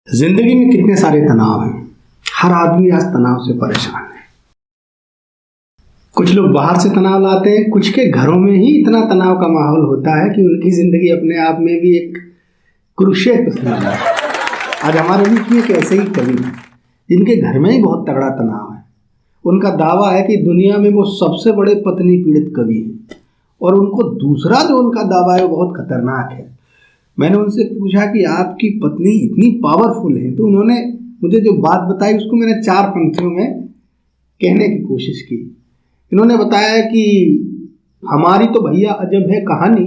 जिंदगी में कितने सारे तनाव हैं। हर आदमी आज तनाव से परेशान है। कुछ लोग बाहर से तनाव लाते हैं, कुछ के घरों में ही इतना तनाव का माहौल होता है कि उनकी जिंदगी अपने आप में भी एक कुरुक्षेत्र सी है। आज हमारे बीच में एक ऐसे ही कवि हैं जिनके घर में ही बहुत तगड़ा तनाव है। उनका दावा है कि दुनिया में वो सबसे बड़े पत्नी पीड़ित कवि हैं और उनको दूसरा जो उनका दावा है वो बहुत खतरनाक है। मैंने उनसे पूछा कि आपकी पत्नी इतनी पावरफुल है, तो उन्होंने मुझे जो बात बताई उसको मैंने 4 पंक्तियों में कहने की कोशिश की। इन्होंने बताया कि हमारी तो भैया अजब है कहानी,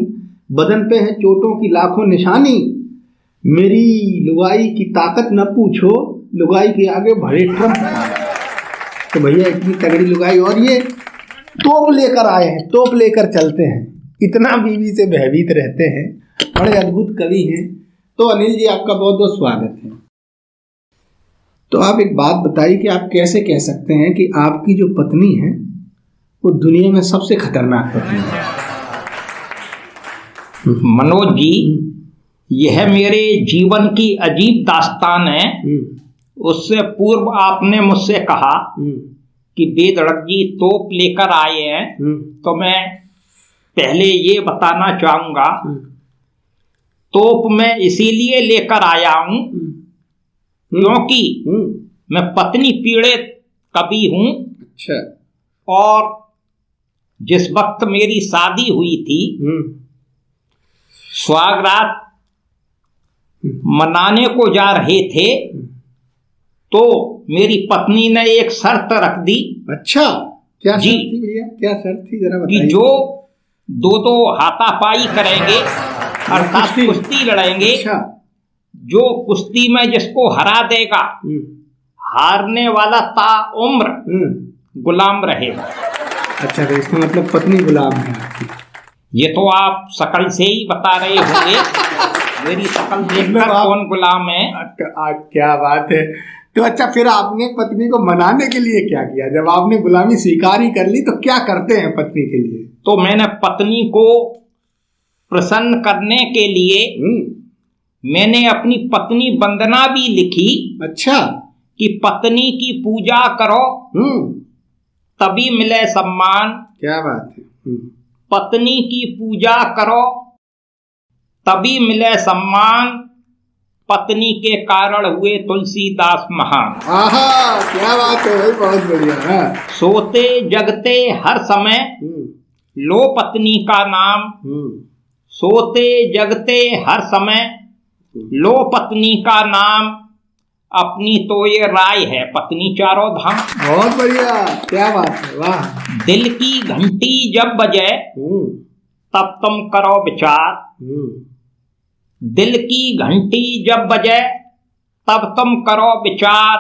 बदन पे है चोटों की लाखों निशानी, मेरी लुगाई की ताकत न पूछो, लुगाई के आगे भरे ट्रम्प। तो भैया इतनी तगड़ी लुगाई, और ये तोप लेकर आए हैं, तोप लेकर चलते हैं, इतना बीवी से भयभीत रहते हैं, बड़े अद्भुत कवि हैं। तो अनिल जी, आपका बहुत बहुत स्वागत है। तो आप एक बात बताइए कि आप कैसे कह सकते हैं कि आपकी जो पत्नी है वो दुनिया में सबसे खतरनाक पत्नी है? मनोज जी, यह मेरे जीवन की अजीब दास्तान है। उससे पूर्व आपने मुझसे कहा कि बेधड़क जी तोप लेकर आए हैं, तो मैं पहले ये बताना चाहूंगा, तोप मैं इसीलिए लेकर आया हूं क्योंकि मैं पत्नी पीड़ित कवि हूं। अच्छा। और जिस वक्त मेरी शादी हुई थी, सुहागरात मनाने को जा रहे थे, तो मेरी पत्नी ने एक शर्त रख दी। अच्छा, क्या जी शर्त थी भैया? क्या शर्त थी, जरा बताइए। कि जो दो हाथापाई करेंगे अर्थात कुश्ती लड़ेंगे, अच्छा। जो कुश्ती में जिसको हरा देगा हारने वाला ताउम्र गुलाम रहेगा। अच्छा, तो इसका मतलब पत्नी गुलाम है आपकी? ये तो आप शकल से ही बता रहे होंगे। मेरी शकल देखकर कौन गुलाम है? क्या बात है। तो अच्छा, फिर आपने पत्नी को मनाने के लिए क्या किया? जब आपने गुलामी स्वीकार ही कर ली तो क्या करते हैं पत्नी के लिए? तो मैंने पत्नी को प्रसन्न करने के लिए मैंने अपनी पत्नी वंदना भी लिखी। अच्छा। कि पत्नी की पूजा करो तभी मिले सम्मान। क्या बात है। पत्नी की पूजा करो तभी मिले सम्मान, पत्नी के कारण हुए तुलसीदास महान। आहा, क्या बात है भाई, बहुत बढ़िया है। सोते जगते हर समय लो पत्नी का नाम, सोते जगते हर समय लो पत्नी का नाम, अपनी तो ये राय है पत्नी चारों धाम। बहुत बढ़िया, क्या बात है, वाह। दिल की घंटी जब बजे तब तुम करो विचार, दिल की घंटी जब बजे तब तुम करो विचार,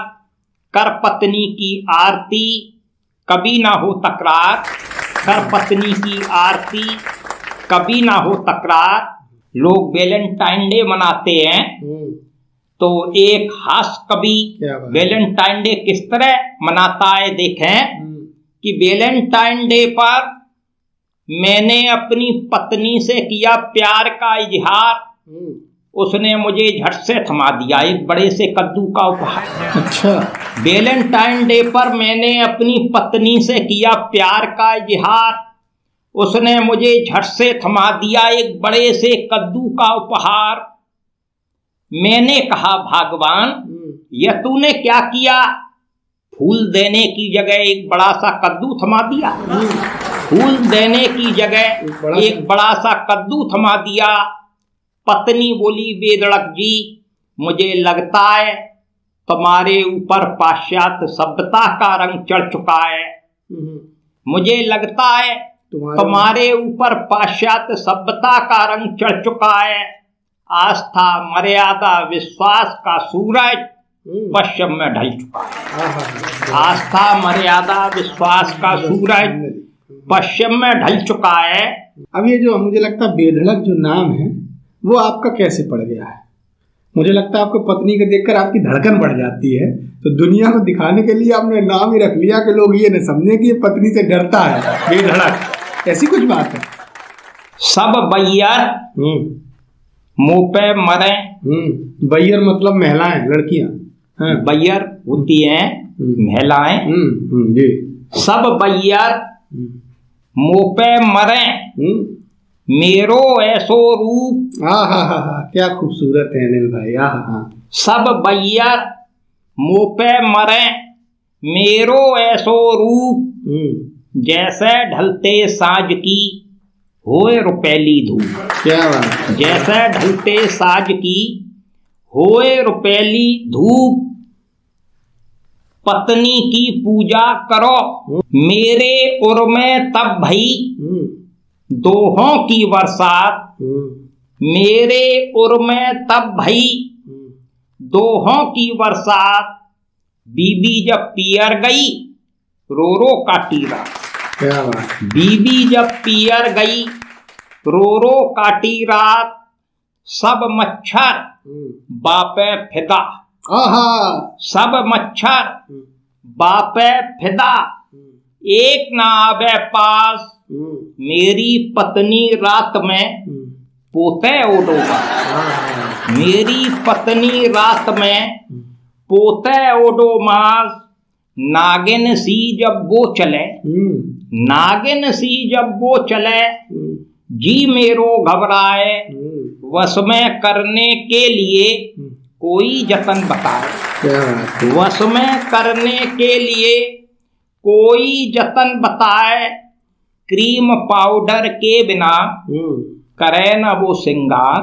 कर पत्नी की आरती कभी ना हो तकरार, कर पत्नी की आरती कभी ना हो तकरार। लोग वैलेंटाइन डे मनाते हैं, तो एक हास्य कवि वैलेंटाइन डे किस तरह मनाता है देखें। कि वैलेंटाइन डे पर मैंने अपनी पत्नी से किया प्यार का इजहार, उसने मुझे झट से थमा दिया एक बड़े से कद्दू का उपहार। अच्छा। वैलेंटाइन डे पर मैंने अपनी पत्नी से किया प्यार का इजहार, उसने मुझे झट से थमा दिया एक बड़े से कद्दू का उपहार। मैंने कहा भगवान यह तूने क्या किया, फूल देने की जगह एक बड़ा सा कद्दू थमा दिया, फूल देने की जगह एक बड़ा सा कद्दू थमा दिया। पत्नी बोली बेधड़क जी, मुझे लगता है तुम्हारे ऊपर पाश्चात्य सभ्यता का रंग चढ़ चुका है, मुझे लगता है तुम्हारे ऊपर पाश्चात्य सभ्यता का रंग चढ़ चुका है। आस्था मर्यादा विश्वास का सूरज पश्चिम में ढल चुका है, आस्था मर्यादा विश्वास का सूरज पश्चिम में ढल चुका है। अब ये जो मुझे लगता है बेधड़क जो नाम है वो आपका कैसे पड़ गया है? मुझे लगता है आपको पत्नी को देखकर आपकी धड़कन बढ़ जाती है, तो दुनिया को दिखाने के लिए आपने नाम ही रख लिया कि लोग ये न समझे कि ये पत्नी से डरता है, बेधड़क। ऐसी कुछ बात है? सब बैयर मुंह पे मरे। बैयर मतलब महिलाएं, लड़कियां। हाँ। बैयर होती हैं महिलाएं। जी। सब बैयर मुंह पे मरे, मेरो ऐसो रूप। हाँ, क्या खूबसूरत है अनिल भाई। हाँ। सब बैयर मुंह पे मरे, मेरो ऐसो रूप। जैसे ढलते साँझ की होए रुपैली धूप। क्या बात। जैसे ढलते साँझ की होए रुपैली धूप। पत्नी की पूजा करो मेरे उर में तब भई, दोहों की बरसात मेरे उर में तब भई, दोहों की बरसात। बीबी जब पियर गई रो रो काटी रात। क्या बात। बीबी जब पियर गई रो रो काटी रात। सब मच्छर बापे फिदा। सब मच्छर बापे फिदा, एक ना आवे पास। मेरी पत्नी रात में पोते ओडोगा। मेरी पत्नी रात में पोते ओडो मास। नागिन सी जब वो चले, नागिन सी जब वो चले, जी मेरो घबराए। वश में करने के लिए कोई जतन बताए। वश में करने के लिए कोई जतन बताए। क्रीम पाउडर के बिना करे न वो सिंगार।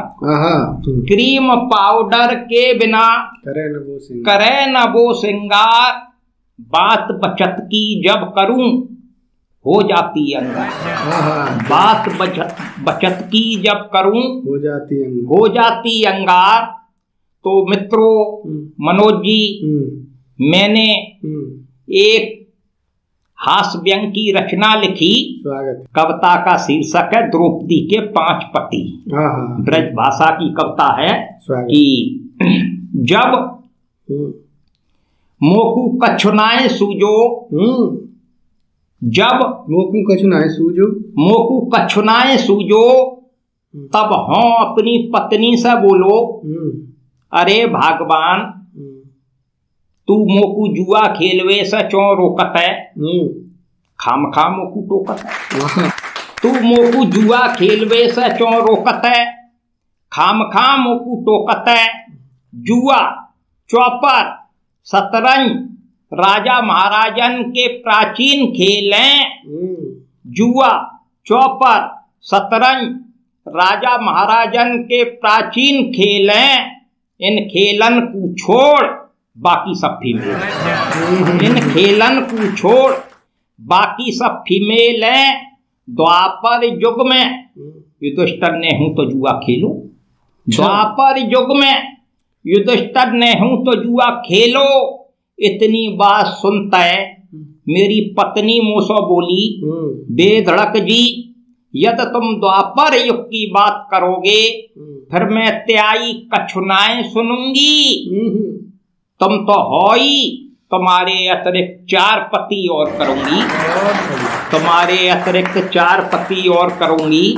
क्रीम पाउडर के बिना करे न वो सिंगार। बात बचत की जब करूं हो जाती अंगार। बात बचत की जब करूं हो जाती अंगार। तो मित्रों, मनोज जी, मैंने एक हास्य व्यंग की रचना लिखी। कविता का शीर्षक है द्रौपदी के 5 पति। ब्रज भाषा की कविता है कि जब मोकू कछुनाए सूजो। जब मोकू कछुनाए सूजो, मोकू कछुनाए सूजो, तब हों अपनी पत्नी से बोलो, अरे भगवान तू मोकू जुआ खेलवे से चो रोकत है। खाम खा मोकू टोकत है। तू मोकू जुआ खेलवे से चो रोकत है। खाम खा मोकू टोकत है। जुआ, चौपर, शतरंज राजा महाराजन के प्राचीन खेल हैं। जुआ, चौपर, शतरंज राजा महाराजन के प्राचीन खेल हैं। इन खेलन को छोड़ बाकी सब फीमेल। इन खेलन को छोड़ बाकी सब फीमेल हैं। द्वापर युग में युधिष्ठिर ने हूं तो जुआ खेलो। द्वापर युग में युधिष्ठिर ने हूं तो जुआ खेलो। इतनी बात सुनता है मेरी पत्नी मोसो बोली, बेधड़क जी यदि तुम द्वापर युग की बात करोगे फिर मैं त्याई कछुनाएं सुनूंगी। तुम तो हो ही, तुम्हारे अतिरिक्त 4 पति और करूंगी। तुम्हारे अतिरिक्त 4 पति और करूंगी।